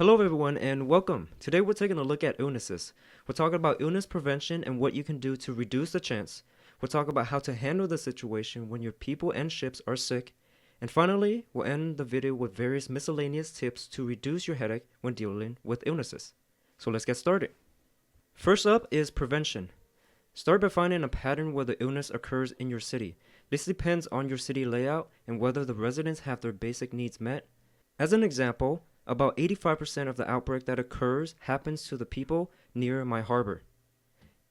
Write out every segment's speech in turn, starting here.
Hello everyone and welcome. Today we're taking a look at illnesses. We're talking about illness prevention and what you can do to reduce the chance. We'll talk about how to handle the situation when your people and ships are sick. And finally, we'll end the video with various miscellaneous tips to reduce your headache when dealing with illnesses. So let's get started. First up is prevention. Start by finding a pattern where the illness occurs in your city. This depends on your city layout and whether the residents have their basic needs met. As an example, about 85% of the outbreak that occurs happens to the people near my harbor,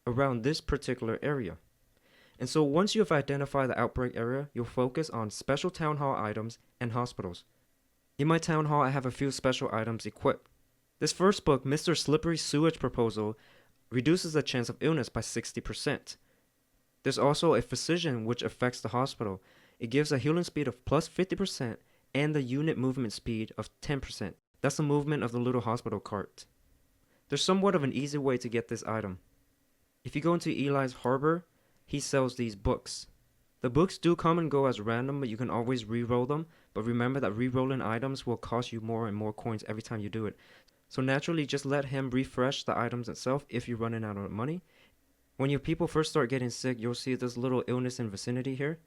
around this particular area. And so once you have identified the outbreak area, you'll focus on special town hall items and hospitals. In my town hall, I have a few special items equipped. This first book, Mr. Slippery Sewage Proposal, reduces the chance of illness by 60%. There's also a physician which affects the hospital. It gives a healing speed of plus 50% and the unit movement speed of 10%. That's the movement of the little hospital cart. There's somewhat of an easy way to get this item. If you go into Eli's Harbor, he sells these books. The books do come and go as random, but you can always re-roll them. But remember that re-rolling items will cost you more and more coins every time you do it. So naturally, just let him refresh the items itself if you're running out of money. When your people first start getting sick, you'll see this little illness in vicinity here.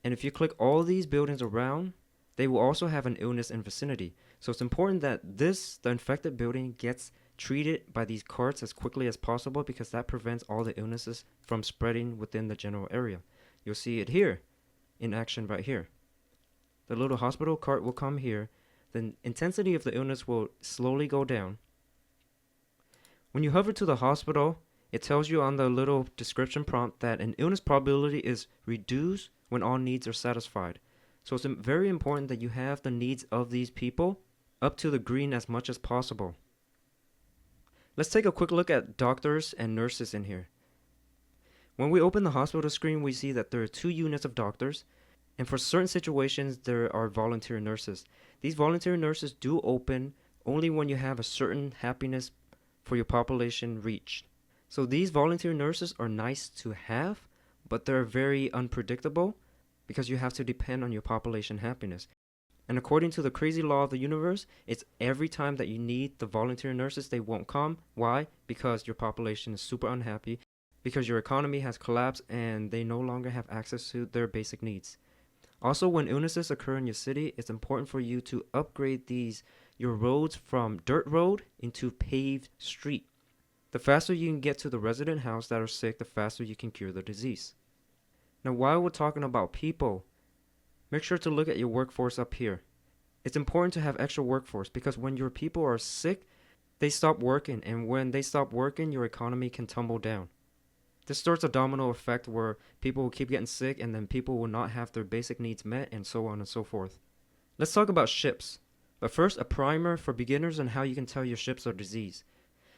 And if you click all these buildings around, they will also have an illness in vicinity. So it's important that the infected building gets treated by these carts as quickly as possible because that prevents all the illnesses from spreading within the general area. You'll see it here in action right here. The little hospital cart will come here. The intensity of the illness will slowly go down. When you hover to the hospital, it tells you on the little description prompt that an illness probability is reduced when all needs are satisfied. So it's very important that you have the needs of these people up to the green as much as possible. Let's take a quick look at doctors and nurses in here. When we open the hospital screen, we see that there are 2 units of doctors, and for certain situations, there are volunteer nurses. These volunteer nurses do open only when you have a certain happiness for your population reached. So these volunteer nurses are nice to have, but they're very unpredictable, because you have to depend on your population happiness. And according to the crazy law of the universe, it's every time that you need the volunteer nurses, they won't come. Why? Because your population is super unhappy, because your economy has collapsed and they no longer have access to their basic needs. Also, when illnesses occur in your city, it's important for you to upgrade your roads from dirt road into paved street. The faster you can get to the resident house that are sick, the faster you can cure the disease. Now, while we're talking about people, make sure to look at your workforce up here. It's important to have extra workforce because when your people are sick, they stop working, and when they stop working, your economy can tumble down. This starts a domino effect where people will keep getting sick and then people will not have their basic needs met and so on and so forth. Let's talk about ships. But first, a primer for beginners on how you can tell your ships are diseased.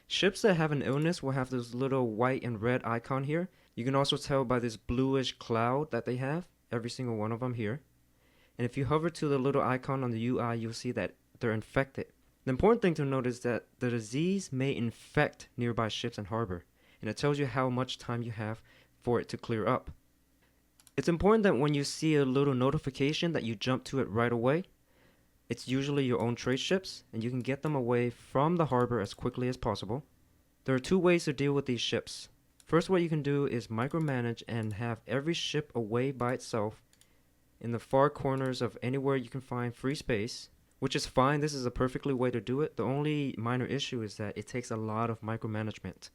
Ships that have an illness will have this little white and red icon here. You can also tell by this bluish cloud that they have, every single one of them here. And if you hover to the little icon on the UI, you'll see that they're infected. The important thing to note is that the disease may infect nearby ships and harbor, and it tells you how much time you have for it to clear up. It's important that when you see a little notification that you jump to it right away. It's usually your own trade ships, and you can get them away from the harbor as quickly as possible. There are 2 ways to deal with these ships. First, what you can do is micromanage and have every ship away by itself in the far corners of anywhere you can find free space, which is fine. This is a perfectly way to do it. The only minor issue is that it takes a lot of micromanagement.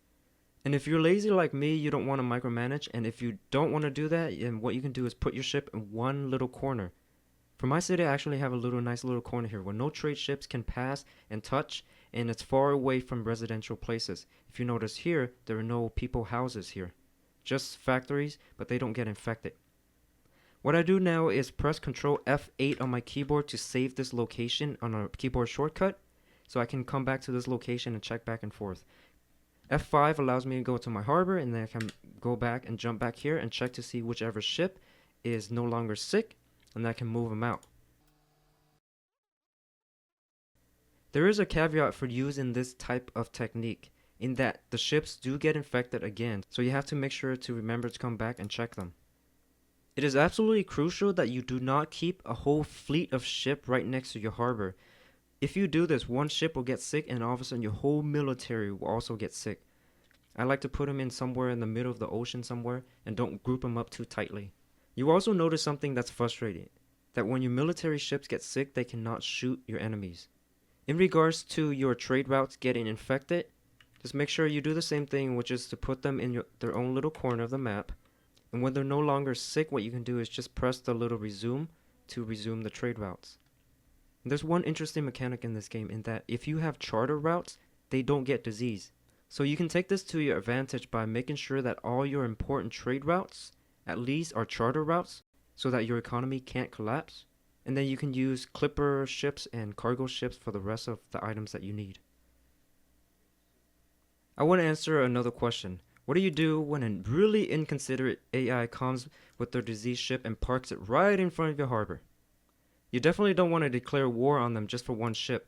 And if you're lazy like me, you don't want to micromanage, and if you don't want to do that, then what you can do is put your ship in one little corner. For my city, I actually have a nice little corner here where no trade ships can pass and touch, and it's far away from residential places. If you notice here, there are no people houses here. Just factories, but they don't get infected. What I do now is press Ctrl F8 on my keyboard to save this location on a keyboard shortcut, so I can come back to this location and check back and forth. F5 allows me to go to my harbor, and then I can go back and jump back here and check to see whichever ship is no longer sick, and I can move them out. There is a caveat for using this type of technique in that the ships do get infected again, so you have to make sure to remember to come back and check them. It is absolutely crucial that you do not keep a whole fleet of ship right next to your harbor. If you do this, one ship will get sick and all of a sudden your whole military will also get sick. I like to put them in somewhere in the middle of the ocean somewhere and don't group them up too tightly. You also notice something that's frustrating, that when your military ships get sick, they cannot shoot your enemies. In regards to your trade routes getting infected, just make sure you do the same thing, which is to put them in their own little corner of the map. And when they're no longer sick, what you can do is just press the little resume to resume the trade routes. And there's one interesting mechanic in this game in that if you have charter routes, they don't get disease. So you can take this to your advantage by making sure that all your important trade routes at least are charter routes so that your economy can't collapse. And then you can use clipper ships and cargo ships for the rest of the items that you need. I want to answer another question. What do you do when a really inconsiderate AI comes with their disease ship and parks it right in front of your harbor? You definitely don't want to declare war on them just for one ship.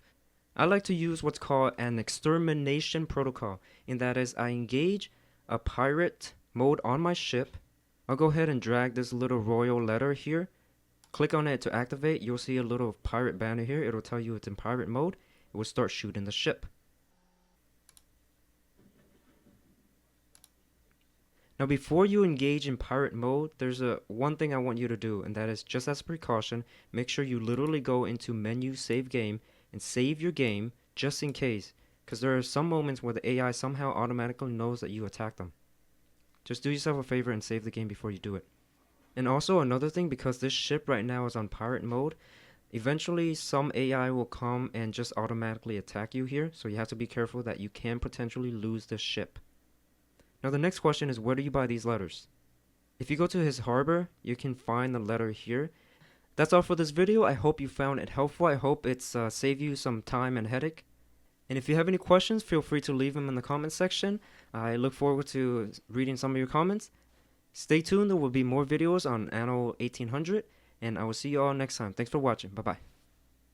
I like to use what's called an extermination protocol, and that is I engage a pirate mode on my ship. I'll go ahead and drag this little royal letter here. Click on it to activate. You'll see a little pirate banner here. It'll tell you it's in pirate mode. It will start shooting the ship. Now before you engage in pirate mode, there's one thing I want you to do, and that is just as a precaution, make sure you literally go into menu save game and save your game just in case, because there are some moments where the AI somehow automatically knows that you attacked them. Just do yourself a favor and save the game before you do it. And also another thing, because this ship right now is on pirate mode, eventually some AI will come and just automatically attack you here, so you have to be careful that you can potentially lose this ship. Now the next question is, where do you buy these letters? If you go to his harbor, you can find the letter here. That's all for this video. I hope you found it helpful. I hope it's saved you some time and headache. And if you have any questions, feel free to leave them in the comment section. I look forward to reading some of your comments. Stay tuned, there will be more videos on Anno 1800, and I will see you all next time. Thanks for watching. Bye-bye.